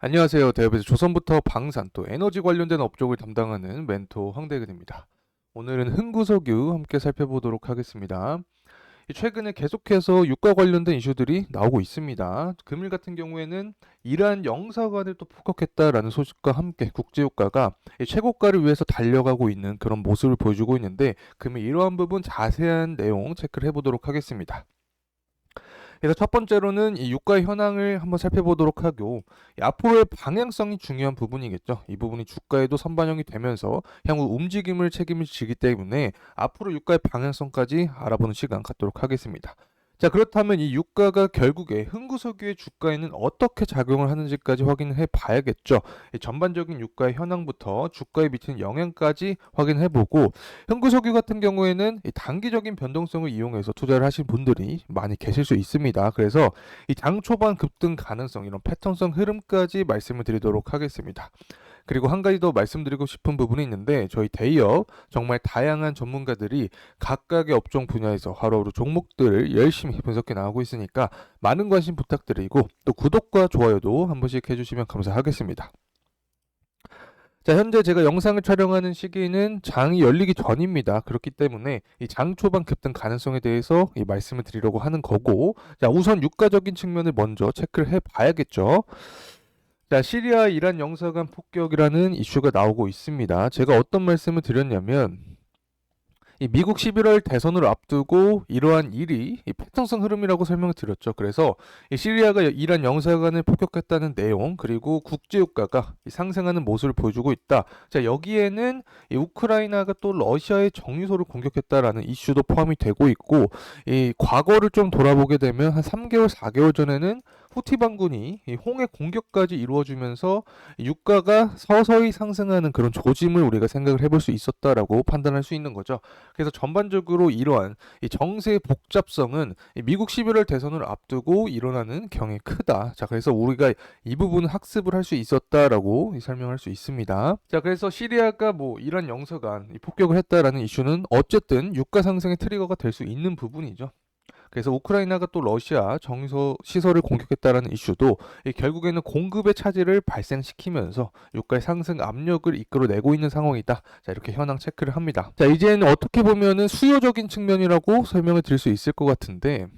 안녕하세요. 대업에서 조선부터 방산 또 에너지 관련된 업종을 담당하는 멘토 황대근입니다. 오늘은 흥구석유 함께 살펴보도록 하겠습니다. 최근에 계속해서 유가 관련된 이슈들이 나오고 있습니다. 금일 같은 경우에는 이란 영사관을 또 폭격했다라는 소식과 함께 국제유가가 최고가를 위해서 달려가고 있는 그런 모습을 보여주고 있는데 금일 이러한 부분 자세한 내용 체크를 해보도록 하겠습니다. 그래서 첫 번째로는 이 유가 현황을 한번 살펴보도록 하고 앞으로의 방향성이 중요한 부분이겠죠. 이 부분이 주가에도 선반영이 되면서 향후 움직임을 책임을 지기 때문에 앞으로 유가의 방향성까지 알아보는 시간 갖도록 하겠습니다. 자, 그렇다면 이 유가가 결국에 흥구석유의 주가에는 어떻게 작용을 하는지까지 확인해 봐야겠죠. 이 전반적인 유가의 현황부터 주가에 미치는 영향까지 확인해 보고 흥구석유 같은 경우에는 이 단기적인 변동성을 이용해서 투자를 하신 분들이 많이 계실 수 있습니다. 그래서 이 장 초반 급등 가능성 이런 패턴성 흐름까지 말씀을 드리도록 하겠습니다. 그리고 한 가지 더 말씀드리고 싶은 부분이 있는데 저희 대기업 정말 다양한 전문가들이 각각의 업종 분야에서 하루하루 종목들을 열심히 분석해 나가고 있으니까 많은 관심 부탁드리고 또 구독과 좋아요도 한 번씩 해주시면 감사하겠습니다. 자, 현재 제가 영상을 촬영하는 시기는 장이 열리기 전입니다. 그렇기 때문에 이 장 초반 급등 가능성에 대해서 이 말씀을 드리려고 하는 거고, 자, 우선 유가적인 측면을 먼저 체크를 해 봐야겠죠. 자, 시리아 이란 영사관 폭격이라는 이슈가 나오고 있습니다. 제가 어떤 말씀을 드렸냐면 이 미국 11월 대선을 앞두고 이러한 일이 이 패턴성 흐름이라고 설명을 드렸죠. 그래서 이 시리아가 이란 영사관을 폭격했다는 내용 그리고 국제유가가 상승하는 모습을 보여주고 있다. 자, 여기에는 이 우크라이나가 또 러시아의 정유소를 공격했다라는 이슈도 포함이 되고 있고 이 과거를 좀 돌아보게 되면 한 3개월, 4개월 전에는 후티 반군이 이 홍해 공격까지 이루어지면서 유가가 서서히 상승하는 그런 조짐을 우리가 생각을 해볼 수 있었다라고 판단할 수 있는 거죠. 그래서 전반적으로 이러한 이 정세의 복잡성은 이 미국 11월 대선을 앞두고 일어나는 경향이 크다. 자, 그래서 우리가 이 부분을 학습을 할 수 있었다라고 설명할 수 있습니다. 자, 그래서 시리아가 뭐 이란 영사관 폭격을 했다라는 이슈는 어쨌든 유가 상승의 트리거가 될 수 있는 부분이죠. 그래서 우크라이나가 또 러시아 정유소 시설을 공격했다라는 이슈도 결국에는 공급의 차질을 발생시키면서 유가의 상승 압력을 이끌어내고 있는 상황이다. 자, 이렇게 현황 체크를 합니다. 자, 이제는 어떻게 보면은 수요적인 측면이라고 설명을 드릴 수 있을 것 같은데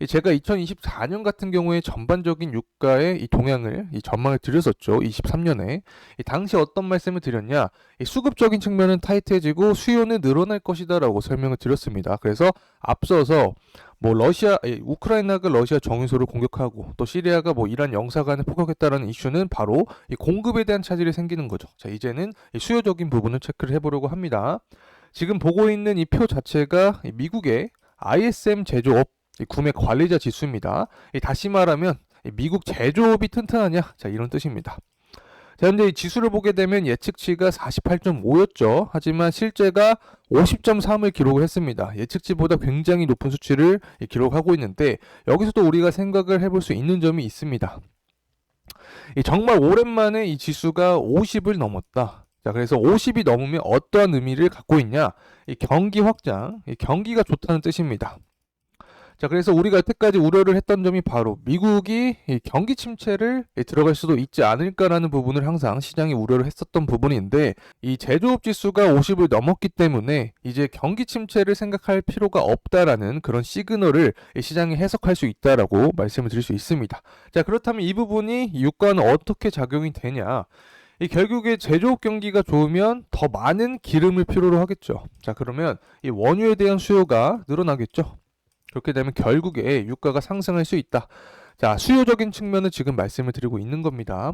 제가 2024년 같은 경우에 전반적인 유가의 이 동향을 이 전망을 드렸었죠. 23년에 당시 어떤 말씀을 드렸냐? 수급적인 측면은 타이트해지고 수요는 늘어날 것이다라고 설명을 드렸습니다. 그래서 앞서서 뭐 우크라이나가 러시아 정유소를 공격하고 또 시리아가 뭐 이란 영사관을 폭격했다라는 이슈는 바로 이 공급에 대한 차질이 생기는 거죠. 자, 이제는 이 수요적인 부분을 체크를 해보려고 합니다. 지금 보고 있는 이 표 자체가 미국의 ISM 제조업 구매 관리자 지수입니다. 다시 말하면 미국 제조업이 튼튼하냐? 자, 이런 뜻입니다. 자, 현재 이 지수를 보게 되면 예측치가 48.5였죠. 하지만 실제가 50.3을 기록을 했습니다. 예측치보다 굉장히 높은 수치를 기록하고 있는데 여기서도 우리가 생각을 해볼 수 있는 점이 있습니다. 정말 오랜만에 이 지수가 50을 넘었다. 자, 그래서 50이 넘으면 어떠한 의미를 갖고 있냐? 경기 확장, 경기가 좋다는 뜻입니다. 자, 그래서 우리가 여태까지 우려를 했던 점이 바로 미국이 이 경기 침체를 들어갈 수도 있지 않을까라는 부분을 항상 시장이 우려를 했었던 부분인데 이 제조업 지수가 50을 넘었기 때문에 이제 경기 침체를 생각할 필요가 없다라는 그런 시그널을 시장이 해석할 수 있다라고 말씀을 드릴 수 있습니다. 자, 그렇다면 이 부분이 유가는 어떻게 작용이 되냐? 결국에 제조업 경기가 좋으면 더 많은 기름을 필요로 하겠죠. 자, 그러면 이 원유에 대한 수요가 늘어나겠죠. 그렇게 되면 결국에 유가가 상승할 수 있다. 자, 수요적인 측면을 지금 말씀을 드리고 있는 겁니다.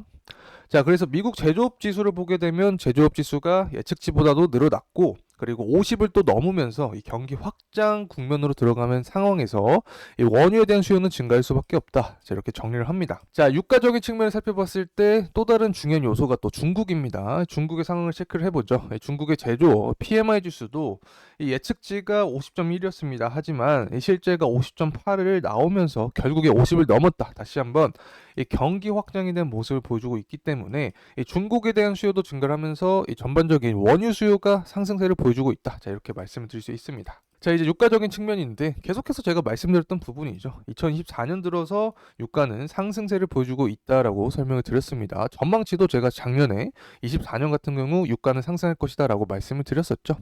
자, 그래서 미국 제조업 지수를 보게 되면 제조업 지수가 예측치보다도 늘어났고 그리고 50을 또 넘으면서 이 경기 확장 국면으로 들어가는 상황에서 이 원유에 대한 수요는 증가할 수밖에 없다. 자, 이렇게 정리를 합니다. 자, 유가적인 측면을 살펴봤을 때 또 다른 중요한 요소가 또 중국입니다. 중국의 상황을 체크를 해보죠. 중국의 제조 PMI 지수도 이 예측치가 50.1이었습니다. 하지만 이 실제가 50.8을 나오면서 결국에 50을 넘었다. 다시 한번 이 경기 확장에 대한 모습을 보여주고 있기 때문에 이 중국에 대한 수요도 증가하면서 이 전반적인 원유 수요가 상승세를 보여주고 있다. 자, 이렇게 말씀을 드릴 수 있습니다. 자, 이제 유가적인 측면인데 계속해서 제가 말씀드렸던 부분이죠. 2024년 들어서 유가는 상승세를 보여주고 있다라고 설명을 드렸습니다. 전망치도 제가 작년에 24년 같은 경우 유가는 상승할 것이다라고 말씀을 드렸었죠.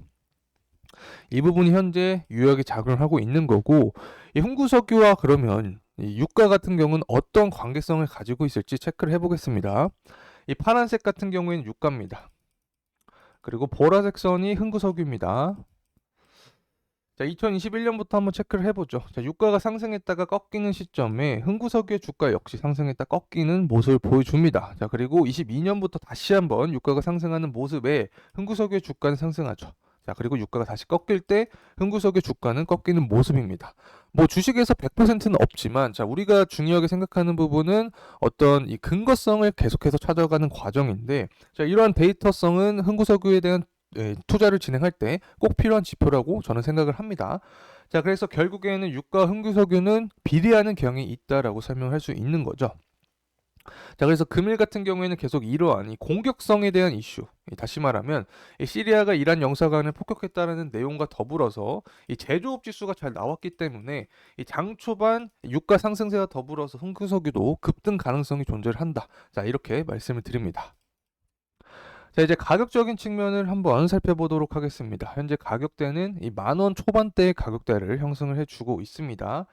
이 부분이 현재 유효하게 작용을 하고 있는 거고, 이 흥구석유와 그러면 이 유가 같은 경우는 어떤 관계성을 가지고 있을지 체크를 해보겠습니다. 이 파란색 같은 경우에는 유가입니다. 그리고 보라색 선이 흥구석유입니다. 자, 2021년부터 한번 체크를 해보죠. 자, 유가가 상승했다가 꺾이는 시점에 흥구석유의 주가 역시 상승했다 꺾이는 모습을 보여줍니다. 자, 그리고 22년부터 다시 한번 유가가 상승하는 모습에 흥구석유의 주가는 상승하죠. 자, 그리고 유가가 다시 꺾일 때 흥구석유의 주가는 꺾이는 모습입니다. 뭐 주식에서 100%는 없지만, 자, 우리가 중요하게 생각하는 부분은 어떤 이 근거성을 계속해서 찾아가는 과정인데, 자, 이러한 데이터성은 흥구석유에 대한 투자를 진행할 때 꼭 필요한 지표라고 저는 생각을 합니다. 자, 그래서 결국에는 유가 흥구석유는 비례하는 경향이 있다라고 설명할 수 있는 거죠. 자, 그래서 금일 같은 경우에는 계속 이러한 이 공격성에 대한 이슈, 다시 말하면 이 시리아가 이란 영사관을 폭격했다는 내용과 더불어서 이 제조업 지수가 잘 나왔기 때문에 이 장 초반 유가 상승세와 더불어서 흥구석유도 급등 가능성이 존재를 한다. 자, 이렇게 말씀을 드립니다. 자, 이제 가격적인 측면을 한번 살펴보도록 하겠습니다. 현재 가격대는 이 10,000원 초반대의 가격대를 형성을 해주고 있습니다.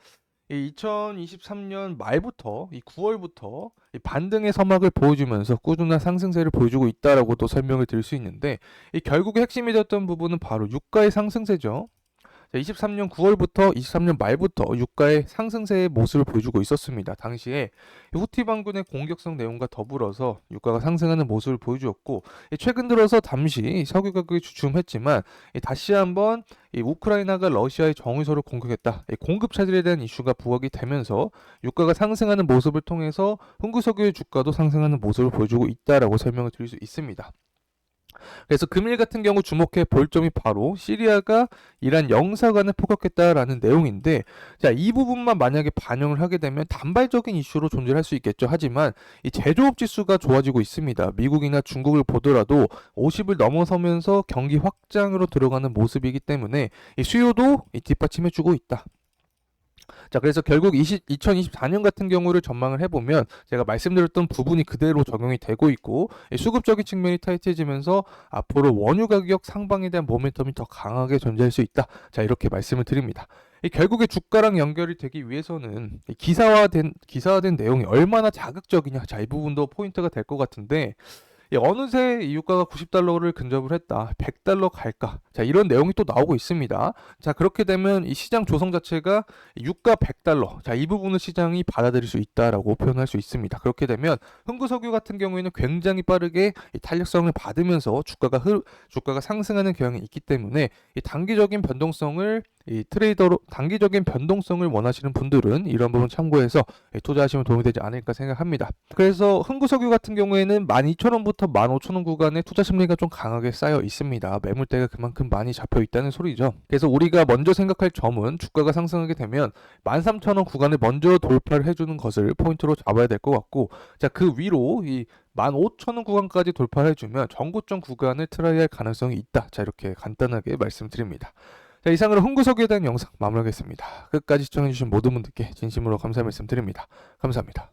이 2023년 말부터 이 9월부터 이 반등의 서막을 보여주면서 꾸준한 상승세를 보여주고 있다라고 또 설명을 드릴 수 있는데, 이 결국에 핵심이 되었던 부분은 바로 유가의 상승세죠. 23년 9월부터 23년 말부터 유가의 상승세의 모습을 보여주고 있었습니다. 당시에 후티 반군의 공격성 내용과 더불어서 유가가 상승하는 모습을 보여주었고, 최근 들어서 잠시 석유 가격이 주춤했지만 다시 한번 우크라이나가 러시아의 정유소를 공격했다, 공급 차질에 대한 이슈가 부각이 되면서 유가가 상승하는 모습을 통해서 흥구석유의 주가도 상승하는 모습을 보여주고 있다라고 설명을 드릴 수 있습니다. 그래서 금일 같은 경우 주목해 볼 점이 바로 시리아가 이란 영사관을 폭격했다라는 내용인데, 자, 이 부분만 만약에 반영을 하게 되면 단발적인 이슈로 존재할 수 있겠죠. 하지만 이 제조업 지수가 좋아지고 있습니다. 미국이나 중국을 보더라도 50을 넘어서면서 경기 확장으로 들어가는 모습이기 때문에 이 수요도 뒷받침해주고 있다. 자, 그래서 결국 2024년 같은 경우를 전망을 해보면 제가 말씀드렸던 부분이 그대로 적용이 되고 있고, 수급적인 측면이 타이트해지면서 앞으로 원유 가격 상방에 대한 모멘텀이 더 강하게 존재할 수 있다. 자, 이렇게 말씀을 드립니다. 결국에 주가랑 연결이 되기 위해서는 기사화된 내용이 얼마나 자극적이냐, 자, 이 부분도 포인트가 될 것 같은데, 어느새 이 유가가 90달러를 근접을 했다, 100달러 갈까, 자, 이런 내용이 또 나오고 있습니다. 자, 그렇게 되면 이 시장 조성 자체가 유가 100달러, 자, 이 부분을 시장이 받아들일 수 있다라고 표현할 수 있습니다. 그렇게 되면 흥구석유 같은 경우에는 굉장히 빠르게 이 탄력성을 받으면서 주가가 상승하는 경향이 있기 때문에 이 단기적인 변동성을 원하시는 분들은 이런 부분 참고해서 투자하시면 도움이 되지 않을까 생각합니다. 그래서 흥구석유 같은 경우에는 12,000원부터 15,000원 구간에 투자 심리가 좀 강하게 쌓여 있습니다. 매물대가 그만큼 많이 잡혀 있다는 소리죠. 그래서 우리가 먼저 생각할 점은 주가가 상승하게 되면 13,000원 구간을 먼저 돌파를 해주는 것을 포인트로 잡아야 될 것 같고, 자, 그 위로 이 15,000원 구간까지 돌파를 해주면 전고점 구간을 트라이할 가능성이 있다. 자, 이렇게 간단하게 말씀드립니다. 자, 이상으로 흥구석유에 대한 영상 마무리하겠습니다. 끝까지 시청해주신 모든 분들께 진심으로 감사 말씀드립니다. 감사합니다.